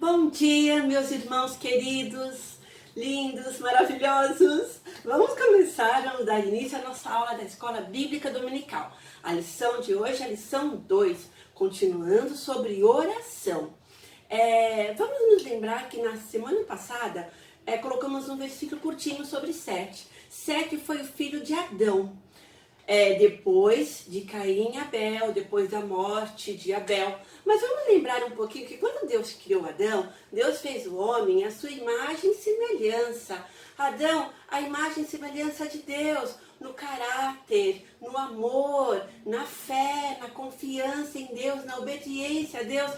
Bom dia, meus irmãos queridos, lindos, maravilhosos. Vamos começar a dar início à nossa aula da Escola Bíblica Dominical. A lição de hoje é a lição 2, continuando sobre oração. Vamos nos lembrar que na semana passada colocamos um versículo curtinho sobre Sete. Sete foi o filho de Adão. Depois de Caim e Abel, depois da morte de Abel. Mas vamos lembrar um pouquinho que quando Deus criou Adão, Deus fez o homem à sua imagem e semelhança. Adão, a imagem e semelhança de Deus, no caráter, no amor, na fé, na confiança em Deus, na obediência a Deus.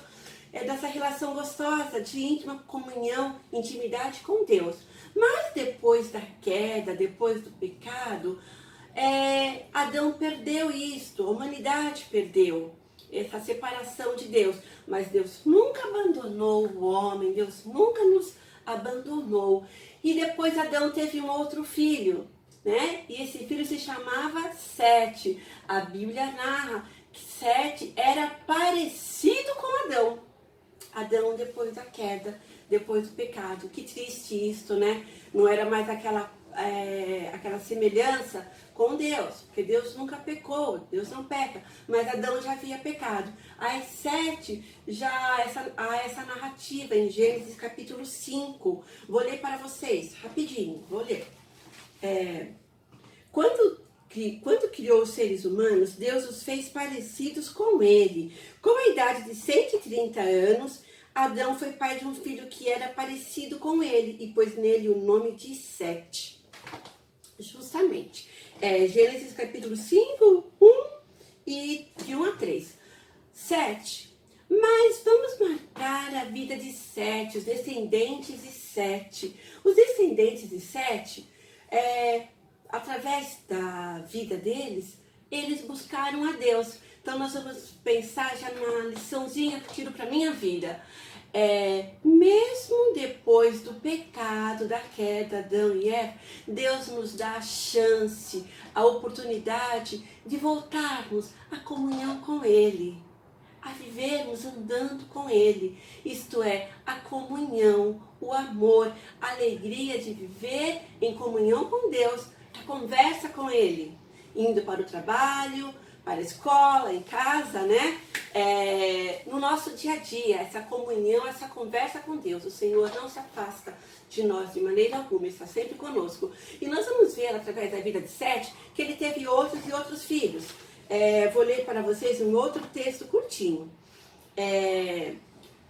Dessa relação gostosa de íntima comunhão, intimidade com Deus. Mas depois da queda, depois do pecado, Adão perdeu isto, a humanidade perdeu essa separação de Deus, mas Deus nunca abandonou o homem, Deus nunca nos abandonou. E depois Adão teve um outro filho, né? E esse filho se chamava Sete. A Bíblia narra que Sete era parecido com Adão. Adão depois da queda, depois do pecado. Que triste isto, né? Não era mais aquela semelhança com Deus, porque Deus nunca pecou, Deus não peca, mas Adão já havia pecado. Às Sete, já há essa narrativa em Gênesis capítulo 5, vou ler para vocês, rapidinho, vou ler. Quando criou os seres humanos, Deus os fez parecidos com ele. Com a idade de 130 anos, Adão foi pai de um filho que era parecido com ele e pôs nele o nome de Sete. Justamente. Gênesis capítulo 5, 1 e de 1 a 3. Sete. Mas vamos marcar a vida de Sete, os descendentes de Sete. Os descendentes de Sete, através da vida deles, eles buscaram a Deus. Então nós vamos pensar já numa liçãozinha que eu tiro para minha vida. Mesmo depois do pecado, da queda, Adão e Eva, Deus nos dá a chance, a oportunidade de voltarmos à comunhão com Ele, a vivermos andando com Ele. Isto é, a comunhão, o amor, a alegria de viver em comunhão com Deus, a conversa com Ele, indo para o trabalho, para a escola, em casa, né? No nosso dia a dia, essa comunhão, essa conversa com Deus. O Senhor não se afasta de nós de maneira alguma, está sempre conosco. E nós vamos ver, através da vida de Sete, que ele teve outros e outros filhos. Vou ler para vocês um outro texto curtinho.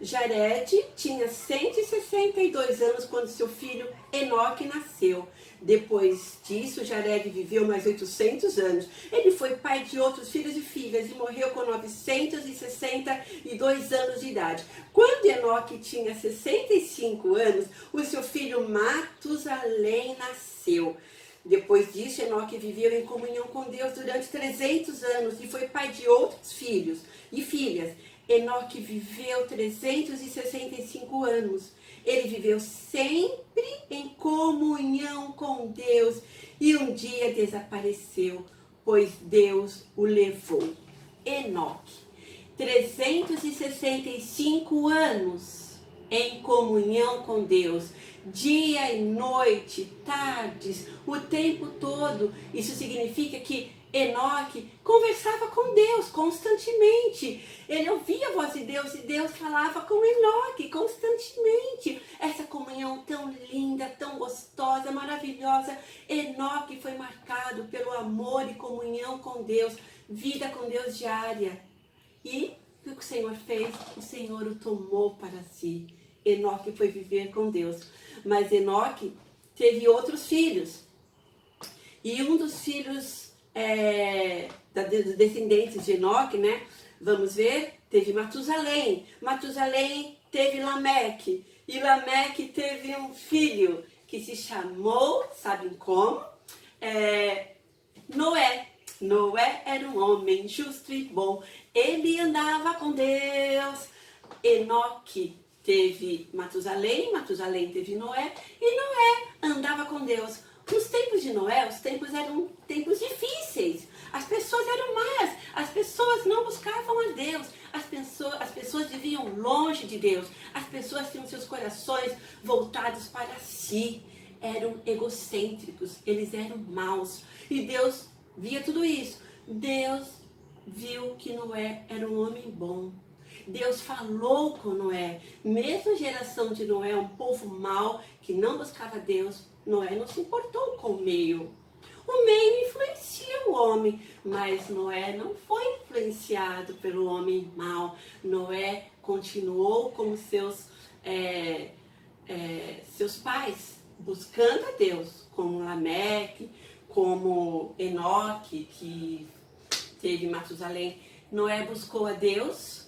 Jared tinha 162 anos quando seu filho Enoque nasceu. Depois disso, Jared viveu mais 800 anos. Ele foi pai de outros filhos e filhas e morreu com 962 anos de idade. Quando Enoque tinha 65 anos, o seu filho Matusalém nasceu. Depois disso, Enoque viveu em comunhão com Deus durante 300 anos e foi pai de outros filhos e filhas. Enoque viveu 365 anos. Ele viveu sempre em comunhão com Deus e um dia desapareceu, pois Deus o levou. Enoque, 365 anos em comunhão com Deus, dia e noite, tardes, o tempo todo. Isso significa que Enoque conversava com Deus constantemente. Ele ouvia a voz de Deus e Deus falava com Enoque constantemente. Essa comunhão tão linda, tão gostosa, maravilhosa. Enoque foi marcado pelo amor e comunhão com Deus, vida com Deus diária. E o que o Senhor fez? O Senhor o tomou para si. Enoque foi viver com Deus. Mas Enoque teve outros filhos. E um dos filhos dos descendentes de Enoque, né? Vamos ver, teve Matusalém. Matusalém teve Lameque. E Lameque teve um filho que se chamou, sabem como? Noé. Noé era um homem justo e bom. Ele andava com Deus. Enoque teve Matusalém, Matusalém teve Noé. E Noé andava com Deus. Nos tempos de Noé, os tempos eram tempos difíceis. As pessoas eram más. As pessoas não buscavam a Deus. As as pessoas viviam longe de Deus. As pessoas tinham seus corações voltados para si. Eram egocêntricos, eles eram maus. E Deus via tudo isso. Deus viu que Noé era um homem bom. Deus falou com Noé. Mesmo a geração de Noé, um povo mau, que não buscava Deus, Noé não se importou com o meio. O meio influencia o homem, mas Noé não foi influenciado pelo homem mau. Noé continuou como seus pais, buscando a Deus, como Lameque, como Enoque, que teve Matusalém. Noé buscou a Deus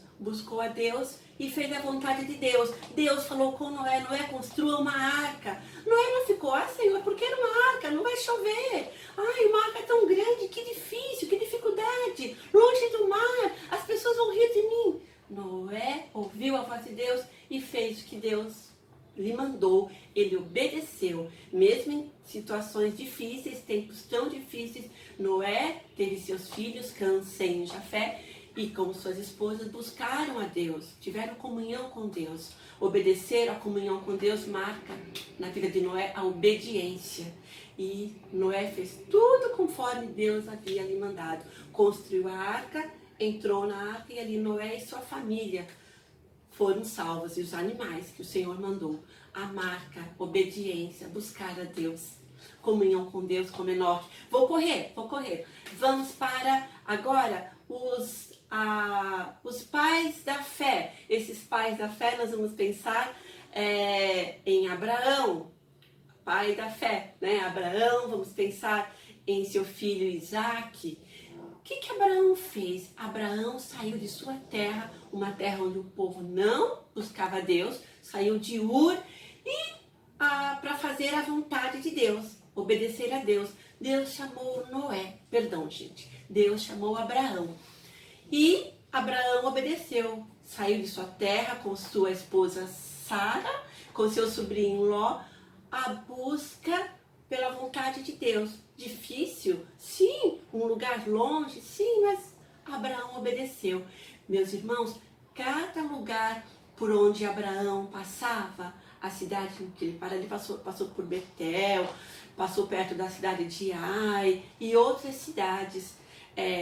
e fez a vontade de Deus. Deus falou com Noé: Noé, construa uma arca. Noé não ficou: Senhor, por que uma arca? Não vai chover. Uma arca tão grande, que difícil, que dificuldade. Longe do mar, as pessoas vão rir de mim. Noé ouviu a voz de Deus e fez o que Deus lhe mandou. Ele obedeceu, mesmo em situações difíceis, tempos tão difíceis. Noé teve seus filhos, Cã, Sem e Jafé, e com suas esposas buscaram a Deus, tiveram comunhão com Deus. Obedeceram, a comunhão com Deus marca na vida de Noé a obediência. E Noé fez tudo conforme Deus havia lhe mandado. Construiu a arca, entrou na arca e ali Noé e sua família foram salvos. E os animais que o Senhor mandou. A marca, obediência, buscar a Deus. Comunhão com Deus, como Enoque. Vou correr. Vamos para agora os pais da fé. Esses pais da fé, nós vamos pensar em Abraão, pai da fé, né? Abraão, vamos pensar em seu filho Isaque. O que Abraão fez? Abraão saiu de sua terra, uma terra onde o povo não buscava Deus, saiu de Ur e para fazer a vontade de Deus, obedecer a Deus. Deus chamou Deus chamou Abraão. E Abraão obedeceu, saiu de sua terra com sua esposa Sara, com seu sobrinho Ló, a busca pela vontade de Deus. Difícil? Sim. Um lugar longe? Sim, mas Abraão obedeceu. Meus irmãos, cada lugar por onde Abraão passava, a cidade em que ele parou, ele passou por Betel, passou perto da cidade de Ai e outras cidades,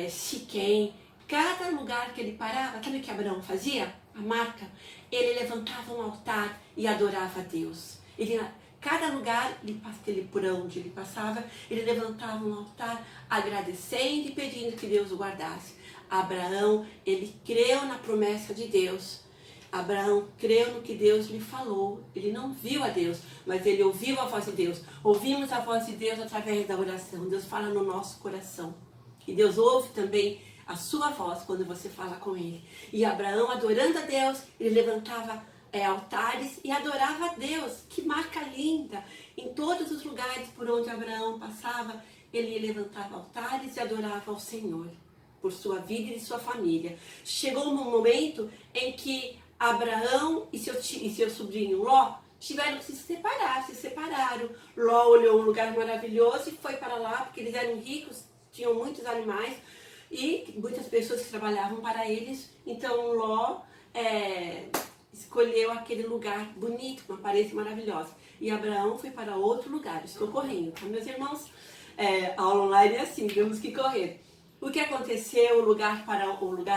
Siquém. Cada lugar que ele parava, sabe o que Abraão fazia? A marca, ele levantava um altar e adorava a Deus. Cada lugar por onde ele passava, ele levantava um altar agradecendo e pedindo que Deus o guardasse. Abraão, ele creu na promessa de Deus. Abraão creu no que Deus lhe falou. Ele não viu a Deus, mas ele ouviu a voz de Deus. Ouvimos a voz de Deus através da oração. Deus fala no nosso coração. E Deus ouve também a sua voz quando você fala com ele. E Abraão, adorando a Deus, ele levantava altares e adorava a Deus. Que marca linda! Em todos os lugares por onde Abraão passava, ele levantava altares e adorava ao Senhor por sua vida e de sua família. Chegou um momento em que Abraão e seu sobrinho Ló tiveram que se separaram. Ló olhou um lugar maravilhoso e foi para lá, porque eles eram ricos, tinham muitos animais e muitas pessoas que trabalhavam para eles. Então Ló escolheu aquele lugar bonito, uma parede maravilhosa. E Abraão foi para outro lugar. Estou correndo, tá, meus irmãos? Aula online é assim, temos que correr. O que aconteceu? O lugar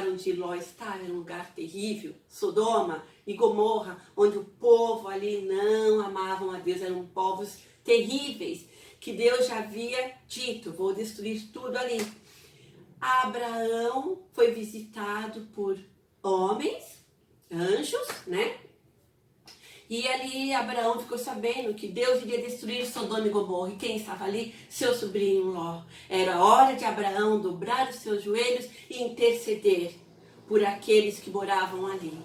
onde Ló estava era um lugar terrível, Sodoma e Gomorra, onde o povo ali não amavam a Deus, eram povos terríveis, que Deus já havia dito: vou destruir tudo ali. Abraão foi visitado por homens, anjos, né? E ali Abraão ficou sabendo que Deus iria destruir Sodoma e Gomorra. E quem estava ali? Seu sobrinho Ló. Era hora de Abraão dobrar os seus joelhos e interceder por aqueles que moravam ali.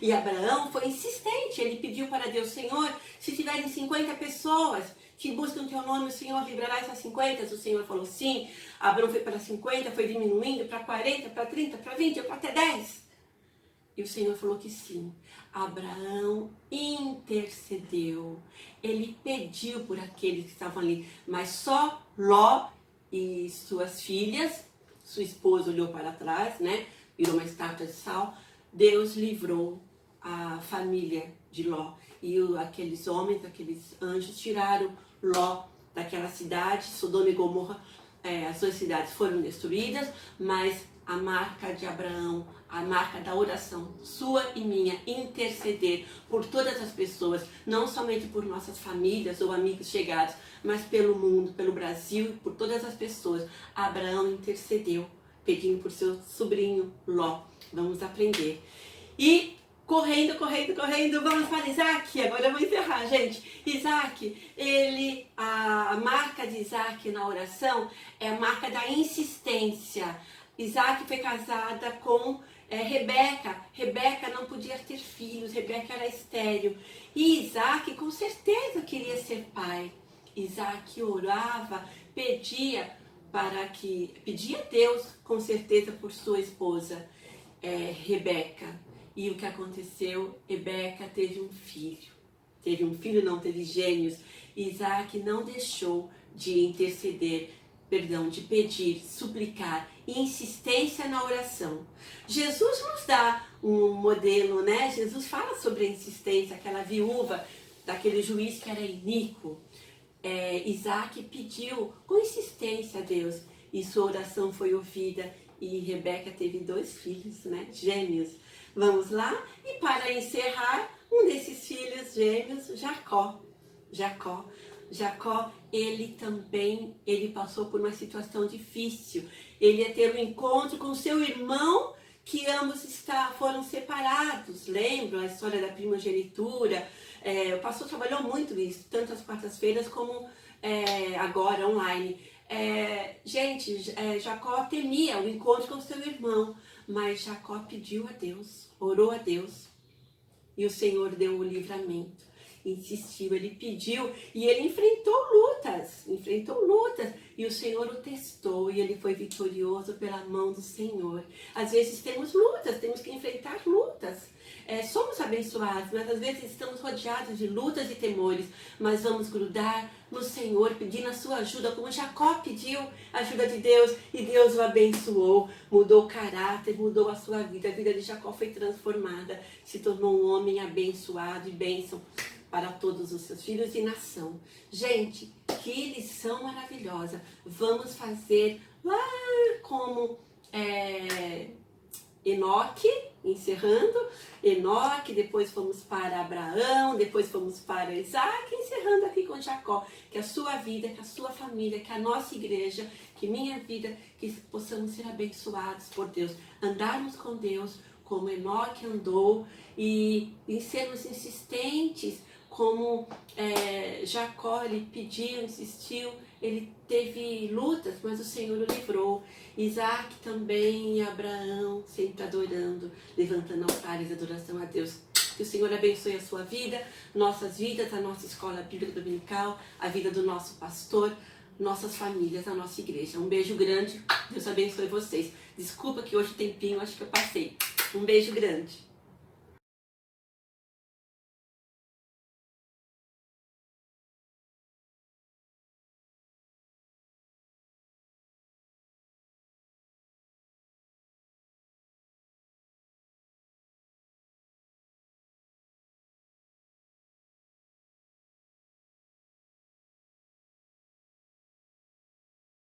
E Abraão foi insistente. Ele pediu para Deus: Senhor, se tiverem 50 pessoas que buscam o teu nome, o Senhor livrará essas 50? O Senhor falou sim. Abraão foi para 50, foi diminuindo para 40, para 30, para 20, para até 10. E o Senhor falou que sim. Abraão intercedeu. Ele pediu por aqueles que estavam ali. Mas só Ló e suas filhas, sua esposa olhou para trás, né? Virou uma estátua de sal. Deus livrou a família de Ló. E aqueles homens, aqueles anjos tiraram Ló daquela cidade, Sodoma e Gomorra. As duas cidades foram destruídas, mas a marca de Abraão, a marca da oração, sua e minha, interceder por todas as pessoas, não somente por nossas famílias ou amigos chegados, mas pelo mundo, pelo Brasil, por todas as pessoas. Abraão intercedeu, pedindo por seu sobrinho Ló. Vamos aprender. E correndo, vamos para Isaac. Agora eu vou encerrar, gente. Isaac, a marca de Isaac na oração é a marca da insistência. Isaac foi casada com Rebeca. Rebeca não podia ter filhos, Rebeca era estéril. E Isaac com certeza queria ser pai. Isaac orava, pedia a Deus com certeza por sua esposa Rebeca. E o que aconteceu? Rebeca teve um filho. Teve gêmeos. Isaac não deixou de interceder, de pedir, suplicar, insistência na oração. Jesus nos dá um modelo, né? Jesus fala sobre a insistência, aquela viúva daquele juiz que era iníquo. Isaac pediu com insistência a Deus e sua oração foi ouvida e Rebeca teve 2 filhos, né? Gêmeos. Vamos lá? E para encerrar, um desses filhos gêmeos, Jacó, ele passou por uma situação difícil. Ele ia ter um encontro com seu irmão, que ambos foram separados. Lembram a história da primogenitura? O pastor trabalhou muito isso, tanto às quartas-feiras como agora online. Jacó temia o encontro com seu irmão, mas Jacó pediu a Deus, orou a Deus, e o Senhor deu o livramento. Insistiu, ele pediu e ele enfrentou lutas, e o Senhor o testou e ele foi vitorioso pela mão do Senhor. Às vezes temos lutas, temos que enfrentar lutas. Somos abençoados, mas às vezes estamos rodeados de lutas e temores, mas vamos grudar no Senhor, pedindo a sua ajuda, como Jacó pediu a ajuda de Deus e Deus o abençoou, mudou o caráter, mudou a sua vida. A vida de Jacó foi transformada, se tornou um homem abençoado e bênção para todos os seus filhos e nação. Gente, que lição maravilhosa. Vamos fazer lá como Enoque, encerrando, Enoque, depois fomos para Abraão, depois fomos para Isaac, encerrando aqui com Jacó. Que a sua vida, que a sua família, que a nossa igreja, que minha vida, que possamos ser abençoados por Deus, andarmos com Deus como Enoque andou e sermos insistentes, como Jacó, ele pediu, insistiu, ele teve lutas, mas o Senhor o livrou. Isaac também e Abraão sempre adorando, levantando altares de adoração a Deus. Que o Senhor abençoe a sua vida, nossas vidas, a nossa escola bíblica dominical, a vida do nosso pastor, nossas famílias, a nossa igreja. Um beijo grande, Deus abençoe vocês. Desculpa que hoje o tempinho, acho que eu passei. Um beijo grande.